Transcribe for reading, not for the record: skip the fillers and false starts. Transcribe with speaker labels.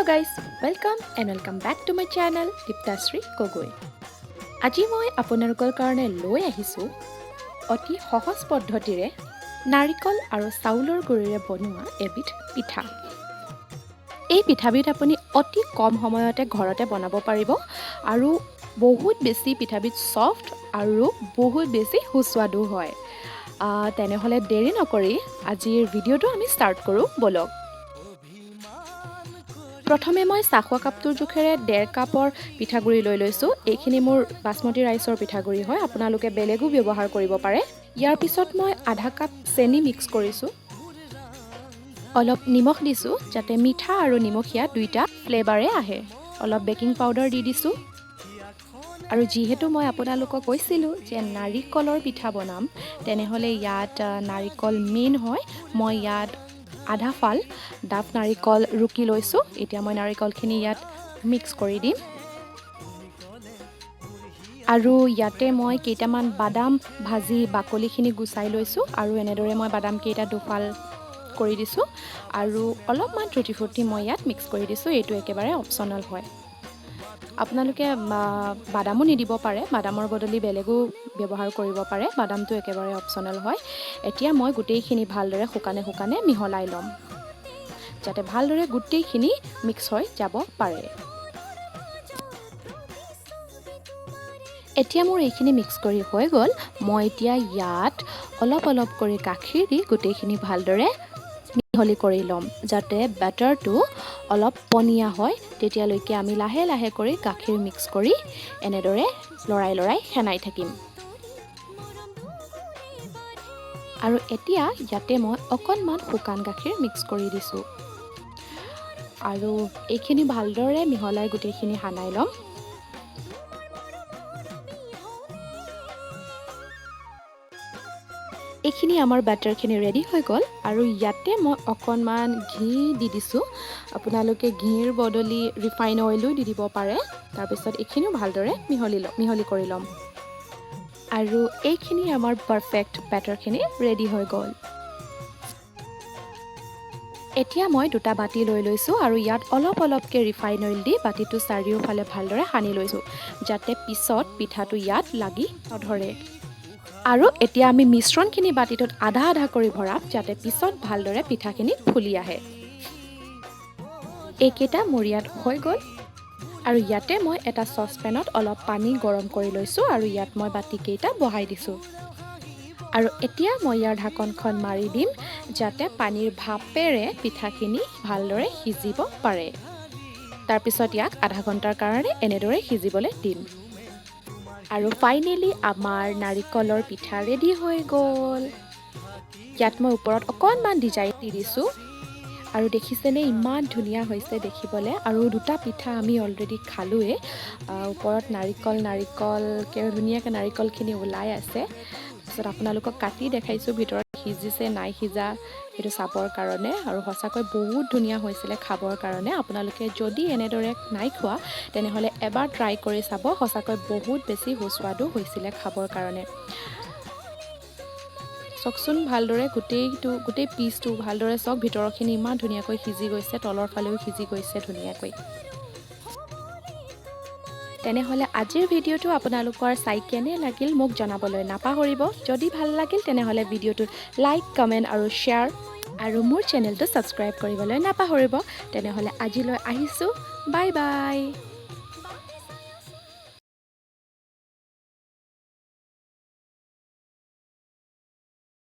Speaker 1: guys, welcome back to my channel Diptasri Kogoi. আজি মই আপোনালোকৰ কাৰণে লৈ আহিছো অতি সহজ পদ্ধতিৰে নাৰিকল আৰু চাউলৰ গুড়িৰে বনোৱা এবিধ পিঠা। এই পিঠাবিধ আপুনি অতি কম সময়তে ঘৰতে বনাব পাৰিব আৰু বহুত বেছি পিঠাবিধ সফট আৰু বহুত বেছি সুস্বাদু হয়। তেনেহলে দেৰি নকৰি আজিৰ ভিডিওটো আমি ষ্টাৰ্ট কৰো বলক। প্ৰথমে মই চাখোৱা কাপটোৰ জোখেৰে 1.5 কাপৰ পিঠাগুড়ি লৈ লৈছো। এইখিনি মোৰ বাসমতি ৰাইচৰ পিঠাগুড়ি হয়, আপোনালোকে বেলেগো ব্যৱহাৰ কৰিব পাৰে। ইয়াৰ পিছত মই আধা কাপ চেনি মিক্স কৰিছো। অলপ নিমখ দিছো যাতে মিঠা আৰু নিমখীয়া দুইটা ফ্লেভাৰে আহে। অলপ বেকিং পাউডাৰ দি দিছো। আৰু যেহেতু মই আপোনালোকক কৈছিলো যে নাৰিকলৰ পিঠা বনাম, তেনেহলে ইয়াত নাৰিকল মেইন হয়। মই ইয়াত আধা ফাল ডাব নাৰিকল ৰুকি লৈছো। এতিয়া মই নাৰিকলখিনি ইয়াত মিক্স কৰি দিম। আৰু ইয়াতে মই কেইটামান বাদাম ভাজি বাকলিখিনি গুচাই লৈছো আৰু এনেদৰে মই বাদাম কেইটা দুফাল কৰি দিছো আৰু অলপমান tuti-fruti মই ইয়াত মিক্স কৰি দিছো। এইটো একেবাৰে অপচনেল হয়, আপোনালোকে বাদামো নিদিব পাৰে, বাদামৰ বদলি বেলেগো ব্যৱহাৰ কৰিব পাৰে। বাদামটো একেবাৰে অপচনেল হয়। এতিয়া মই গোটেইখিনি ভালদৰে শুকানে মিহলাই ল'ম যাতে ভালদৰে গোটেইখিনি মিক্স হৈ যাব পাৰে। এতিয়া মোৰ এইখিনি মিক্স কৰি হৈ গ'ল। মই এতিয়া ইয়াত অলপ কৰি গাখীৰ দি গোটেইখিনি ভালদৰে মিহলি কৰি ল'ম যাতে বেটাৰটো অলপ পনীয়া হয়। তেতিয়ালৈকে আমি লাহে কৰি গাখীৰ মিক্স কৰি এনেদৰে লৰাই হেনাই থাকিম। আৰু এতিয়া ইয়াতে মই অকণমান শুকান গাখীৰ মিক্স কৰি দিছো আৰু এইখিনি ভালদৰে মিহলাই গোটেইখিনি হানাই ল'ম। এইখিনি আমাৰ বেটাৰখিনি ৰেডি হৈ গ'ল আৰু ইয়াতে মই অকণমান ঘি দি দিছো। আপোনালোকে ঘিৰ বদলি ৰিফাইন অইলো দি দিব পাৰে। তাৰপিছত এইখিনিও ভালদৰে মিহলি কৰি ল'ম আৰু এইখিনি আমাৰ পাৰফেক্ট বেটাৰখিনি ৰেডি হৈ গ'ল। এতিয়া মই দুটা বাটি লৈ লৈছো আৰু ইয়াত অলপকৈ ৰিফাইন অইল দি বাটিটো চাৰিওফালে ভালদৰে সানি লৈছো যাতে পিছত পিঠাটো ইয়াত লাগি নধৰে। আৰু এতিয়া আমি মিশ্ৰণখিনি বাটিটোত আধা কৰি ভৰাম যাতে পিছত ভালদৰে পিঠাখিনি ফুলি আহে। এইকেইটা মোৰ ইয়াত হৈ গ'ল আৰু ইয়াতে মই এটা চচপেনত অলপ পানী গৰম কৰি লৈছো আৰু ইয়াত মই বাটিকেইটা বহাই দিছো। আৰু এতিয়া মই ইয়াৰ ঢাকনখন মাৰি দিম যাতে পানীৰ ভাপেৰে পিঠাখিনি ভালদৰে সিজিব পাৰে। তাৰপিছত ইয়াক আধা ঘণ্টাৰ কাৰণে এনেদৰে সিজিবলৈ দিম। আৰু ফাইনেলি আমাৰ নাৰিকলৰ পিঠা ৰেডি হৈ গ'ল। ইয়াত মই ওপৰত অকণমান ডিজাইন দি দিছো আৰু দেখিছেনে ইমান ধুনীয়া হৈছে দেখিবলৈ। আৰু দুটা পিঠা আমি অলৰেডি খালোৱে। ওপৰত নাৰিকলকে ধুনীয়াকৈ নাৰিকলখিনি ওলাই আছে। তাৰপিছত আপোনালোকক কাটি দেখাইছো ভিতৰত সিজিছে নাই সিজা সেইটো চাবৰ কাৰণে। আৰু সঁচাকৈ বহুত ধুনীয়া হৈছিলে খাবৰ কাৰণে। আপোনালোকে যদি এনেদৰে নাই খোৱা তেনেহ'লে এবাৰ ট্ৰাই কৰি চাব। সঁচাকৈ বহুত বেছি সুস্বাদু হৈছিলে খাবৰ কাৰণে। চকচোন ভালদৰে গোটেই পিচটো ভালদৰে চক ভিতৰৰখিনি ইমান ধুনীয়াকৈ সিজি গৈছে, তলৰ ফালেও সিজি গৈছে ধুনীয়াকৈ। তেনেহ'লে আজিৰ ভিডিঅ'টো আপোনালোকৰ চাই কেনে লাগিল মোক জনাবলৈ নাপাহৰিব। যদি ভাল লাগিল তেনেহ'লে ভিডিঅ'টোত লাইক, কমেণ্ট আৰু শ্বেয়াৰ আৰু মোৰ চেনেলটো ছাবস্ক্ৰাইব কৰিবলৈ নাপাহৰিব। তেনেহ'লে আজিলৈ আহিছোঁ, বাই বাই।